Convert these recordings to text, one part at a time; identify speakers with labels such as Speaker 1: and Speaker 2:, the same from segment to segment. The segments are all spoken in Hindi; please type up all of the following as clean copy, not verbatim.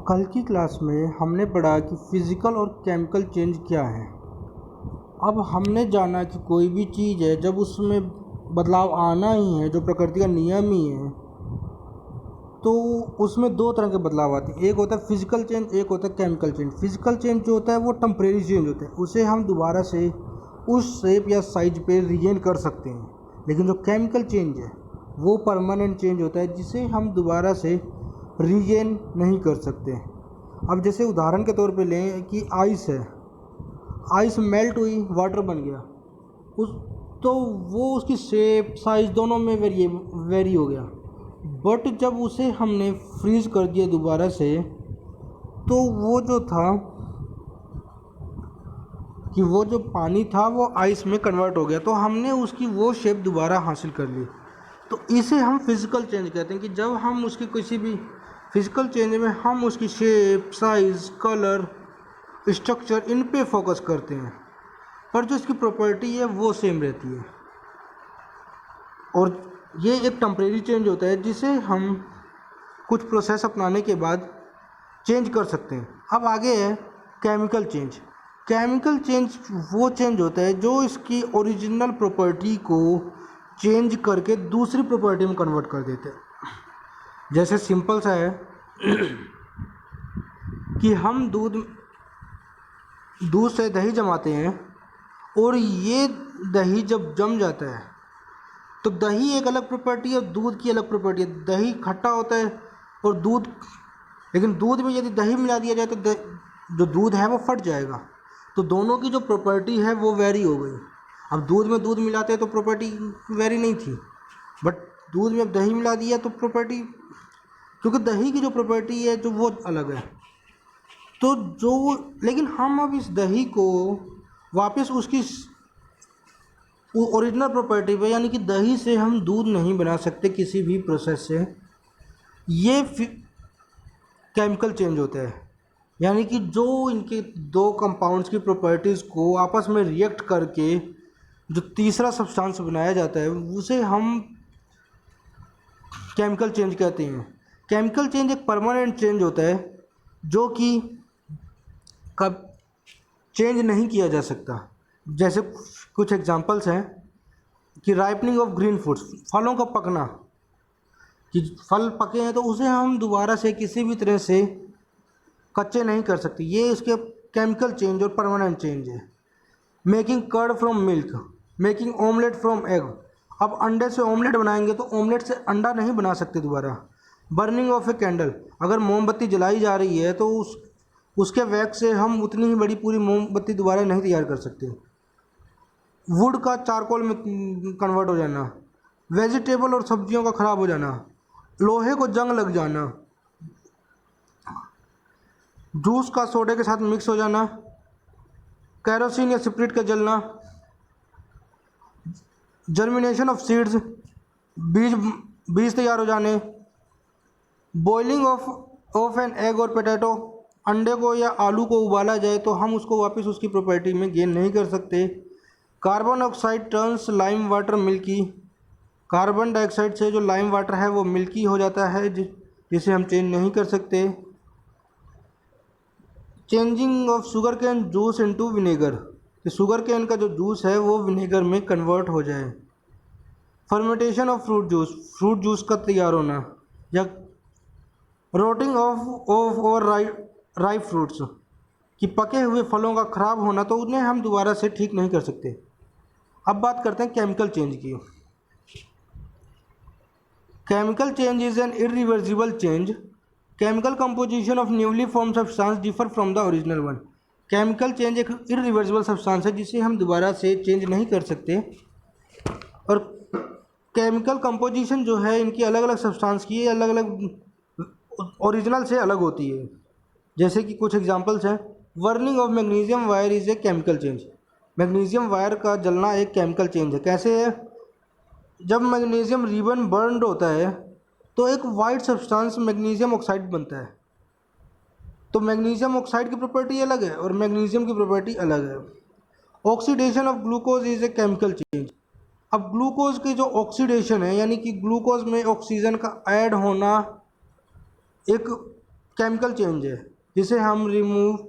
Speaker 1: कल की क्लास में हमने पढ़ा कि फिज़िकल और केमिकल चेंज क्या है। अब हमने जाना कि कोई भी चीज़ है जब उसमें बदलाव आना ही है, जो प्रकृति का नियम ही है, तो उसमें दो तरह के बदलाव आते हैं। एक होता है फिज़िकल चेंज, एक होता है केमिकल चेंज। फिज़िकल चेंज जो होता है वो टेम्परेरी चेंज होता है, उसे हम दोबारा से उस शेप या साइज पे रीगेन कर सकते हैं। लेकिन जो केमिकल चेंज है वो परमानेंट चेंज होता है, जिसे हम दोबारा से रीगेन नहीं कर सकते। अब जैसे उदाहरण के तौर पे लें कि आइस है, आइस मेल्ट हुई, वाटर बन गया, उस तो वो उसकी शेप साइज दोनों में वेरी हो गया। बट जब उसे हमने फ्रीज कर दिया दोबारा से, तो वो जो था कि वो जो पानी था वो आइस में कन्वर्ट हो गया, तो हमने उसकी वो शेप दोबारा हासिल कर ली। तो इसे हम फिज़िकल चेंज कहते हैं कि जब हम उसकी किसी भी फिज़िकल चेंज में हम उसकी शेप, साइज़, कलर, स्ट्रक्चर, इन पे फोकस करते हैं, पर जो इसकी प्रॉपर्टी है वो सेम रहती है। और ये एक टेम्परेरी चेंज होता है जिसे हम कुछ प्रोसेस अपनाने के बाद चेंज कर सकते हैं। अब आगे है केमिकल चेंज। केमिकल चेंज वो चेंज होता है जो इसकी ओरिजिनल प्रॉपर्टी को चेंज करके दूसरी प्रॉपर्टी में कन्वर्ट कर देते हैं। जैसे सिंपल सा है कि हम दूध से दही जमाते हैं, और ये दही जब जम जाता है तो दही एक अलग प्रॉपर्टी है और दूध की अलग प्रॉपर्टी है। दही खट्टा होता है और दूध, लेकिन दूध में यदि दही मिला दिया जाए तो जो दूध है वो फट जाएगा। तो दोनों की जो प्रॉपर्टी है वो वेरी हो गई। अब दूध में दूध मिलाते हैं तो प्रॉपर्टी वेरी नहीं थी, बट दूध में अब दही मिला दिया तो प्रॉपर्टी, क्योंकि दही की जो प्रॉपर्टी है जो वो अलग है। तो जो लेकिन हम अब इस दही को वापस उसकी ओरिजिनल प्रॉपर्टी पे, यानी कि दही से हम दूध नहीं बना सकते किसी भी प्रोसेस से। ये केमिकल चेंज होता है, यानी कि जो इनके दो कंपाउंड्स की प्रॉपर्टीज़ को आपस में रिएक्ट करके जो तीसरा सब्सटेंस बनाया जाता है उसे हम केमिकल चेंज कहते हैं। केमिकल चेंज एक परमानेंट चेंज होता है जो कि कब चेंज नहीं किया जा सकता। जैसे कुछ एग्जांपल्स हैं कि राइपनिंग ऑफ ग्रीन फूड्स, फलों का पकना, कि फल पके हैं तो उसे हम दोबारा से किसी भी तरह से कच्चे नहीं कर सकते। ये इसके केमिकल चेंज और परमानेंट चेंज है। Making curd from milk, making omelette from egg. अब अंडे से ऑमलेट बनाएंगे तो ऑमलेट से अंडा नहीं बना सकते दोबारा। बर्निंग ऑफ ए कैंडल, अगर मोमबत्ती जलाई जा रही है तो उसके वैक्स से हम उतनी ही बड़ी पूरी मोमबत्ती दोबारा नहीं तैयार कर सकते। वुड का चारकोल में कन्वर्ट हो जाना, वेजिटेबल और सब्जियों का ख़राब हो जाना, लोहे को जंग लग जाना, जूस का सोडे के साथ मिक्स हो जाना, कैरोसिन या स्प्रिट का जलना, जर्मिनेशन ऑफ सीड्स, बीज तैयार हो जाने, बॉइलिंग ऑफ एन एग और पोटैटो, अंडे को या आलू को उबाला जाए तो हम उसको वापस उसकी प्रॉपर्टी में गेन नहीं कर सकते। Carbon oxide turns lime water milky, carbon dioxide से जो लाइम वाटर है वो मिल्की हो जाता है, जिसे हम चेंज नहीं कर सकते। Changing of sugar cane juice into vinegar, कि शुगर कैन का जो जूस है वो विनेगर में कन्वर्ट हो जाए। फर्मेंटेशन ऑफ फ्रूट जूस का तैयार होना, या रोटिंग ऑफ और राइप फ्रूट्स, कि पके हुए फलों का ख़राब होना, तो उन्हें हम दोबारा से ठीक नहीं कर सकते। अब बात करते हैं केमिकल चेंज की। Chemical change is an irreversible change. Chemical composition of newly form substance differ from the original one. Chemical change एक इरिवर्सिबल सब्सटेंस है जिसे हम दोबारा से चेंज नहीं कर सकते। और केमिकल कंपोजिशन जो है इनकी अलग अलग सब्सटेंस की अलग अलग ओरिजिनल से अलग होती है। जैसे कि कुछ एग्जांपल्स हैं, burning of magnesium wire is a chemical change. Magnesium wire का जलना एक केमिकल चेंज है। कैसे है? जब मैग्नीशियम रिबन बर्नड होता है तो एक वाइट सब्सटेंस मैग्नीशियम ऑक्साइड बनता है। तो मैग्नीशियम ऑक्साइड की प्रॉपर्टी अलग है और मैग्नीशियम की प्रॉपर्टी अलग है। Oxidation of glucose is a chemical change. अब ग्लूकोज की जो ऑक्सीडेशन है, यानी कि ग्लूकोज में ऑक्सीजन का ऐड होना, एक केमिकल चेंज है जिसे हम रिमूव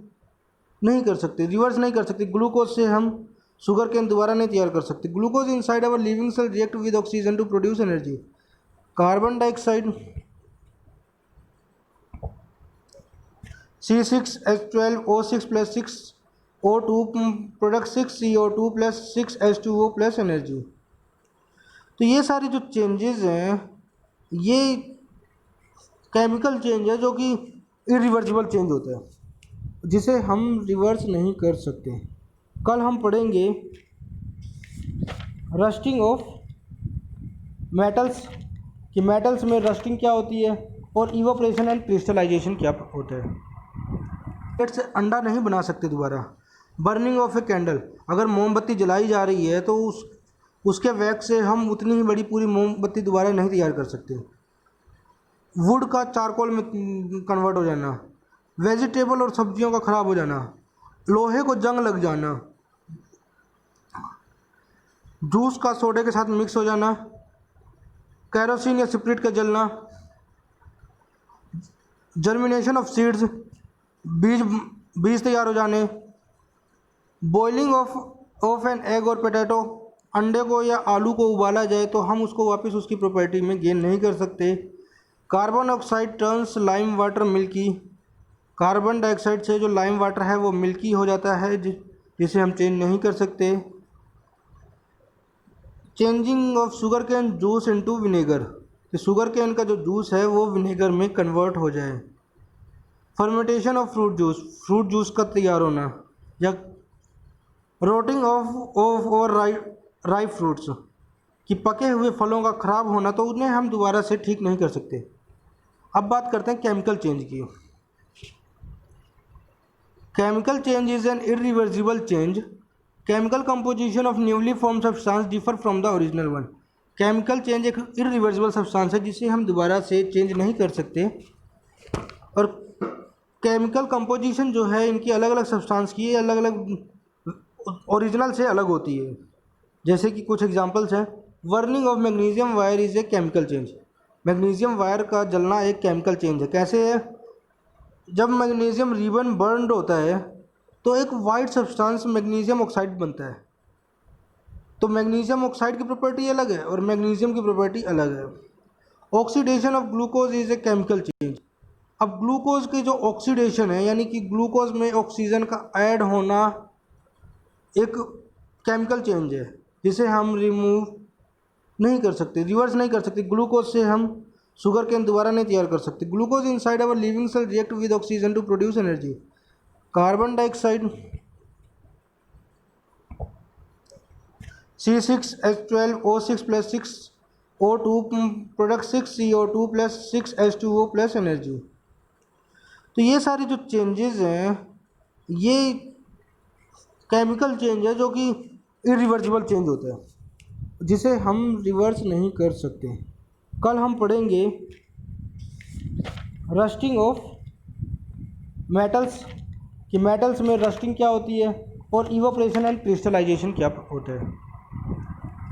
Speaker 1: नहीं कर सकते, रिवर्स नहीं कर सकते। ग्लूकोज से हम शुगर केन दोबारा नहीं तैयार कर सकते। Glucose inside our living cell react with oxygen to produce energy. Carbon dioxide C6H12O6 plus 6O2 product 6CO2 plus 6H2O plus energy. तो ये सारी जो चेंजेस हैं ये केमिकल चेंज है जो कि इरिवर्सिबल चेंज होता है जिसे हम रिवर्स नहीं कर सकते। कल हम पढ़ेंगे रस्टिंग ऑफ मेटल्स कि मेटल्स में रस्टिंग क्या होती है और इवापोरेशन एंड क्रिस्टलाइजेशन क्या होता है। पेट से अंडा नहीं बना सकते दोबारा। बर्निंग ऑफ ए कैंडल, अगर मोमबत्ती जलाई जा रही है तो उसके वैक्स से हम उतनी ही बड़ी पूरी मोमबत्ती दोबारा नहीं तैयार कर सकते। वुड का चारकोल में कन्वर्ट हो जाना, वेजिटेबल और सब्जियों का ख़राब हो जाना, लोहे को जंग लग जाना, जूस का सोडे के साथ मिक्स हो जाना, कैरोसिन या स्पिरिट का जलना, जर्मिनेशन ऑफ सीड्स, बीज तैयार हो जाने, बॉइलिंग ऑफ एन एग और पोटैटो, अंडे को या आलू को उबाला जाए तो हम उसको वापस उसकी प्रॉपर्टी में गेन नहीं कर सकते। Carbon oxide turns lime water milky, carbon dioxide से जो लाइम वाटर है वो मिल्की हो जाता है जिसे हम चेंज नहीं कर सकते। Changing of sugar cane juice into vinegar, कि शुगर कैन का जो जूस है वो विनेगर में कन्वर्ट हो जाए। फर्मेंटेशन ऑफ फ्रूट जूस का तैयार होना, या रोटिंग ऑफ और राइप फ्रूट्स, कि पके हुए फलों का ख़राब होना, तो उन्हें हम दोबारा से ठीक नहीं कर सकते। अब बात करते हैं केमिकल चेंज की। Chemical change is an irreversible change. Chemical composition of newly form substance differ from the original one. Chemical change एक इरिवर्सिबल सब्सटेंस है जिसे हम दोबारा से चेंज नहीं कर सकते। और केमिकल कंपोजिशन जो है इनकी अलग अलग सब्सटेंस की अलग अलग ओरिजिनल से अलग होती है। जैसे कि कुछ एग्जांपल्स हैं। Burning of magnesium wire is a chemical change. Magnesium wire का जलना एक केमिकल चेंज है। कैसे है? जब मैग्नीशियम रिबन बर्नड होता है तो एक वाइट सब्सटेंस मैग्नीशियम ऑक्साइड बनता है। तो मैग्नीशियम ऑक्साइड की प्रॉपर्टी अलग है और मैग्नीशियम की प्रॉपर्टी अलग है। Oxidation of glucose is a chemical change. अब ग्लूकोज की जो ऑक्सीडेशन है यानी कि ग्लूकोज में ऑक्सीजन का ऐड होना एक केमिकल चेंज है जिसे हम रिमूव नहीं कर सकते, रिवर्स नहीं कर सकते। ग्लूकोज से हम शुगर केन दोबारा नहीं तैयार कर सकते। Glucose inside our living cell react with oxygen to produce energy. Carbon dioxide C6H12O6 plus 6O2 product 6CO2 plus 6H2O plus energy. तो ये सारी जो चेंजेस हैं ये केमिकल चेंज है जो कि इरिवर्सिबल चेंज होता है जिसे हम रिवर्स नहीं कर सकते। कल हम पढ़ेंगे रस्टिंग ऑफ मेटल्स कि मेटल्स में रस्टिंग क्या होती है और इवापोरेशन एंड क्रिस्टलाइजेशन क्या होता है।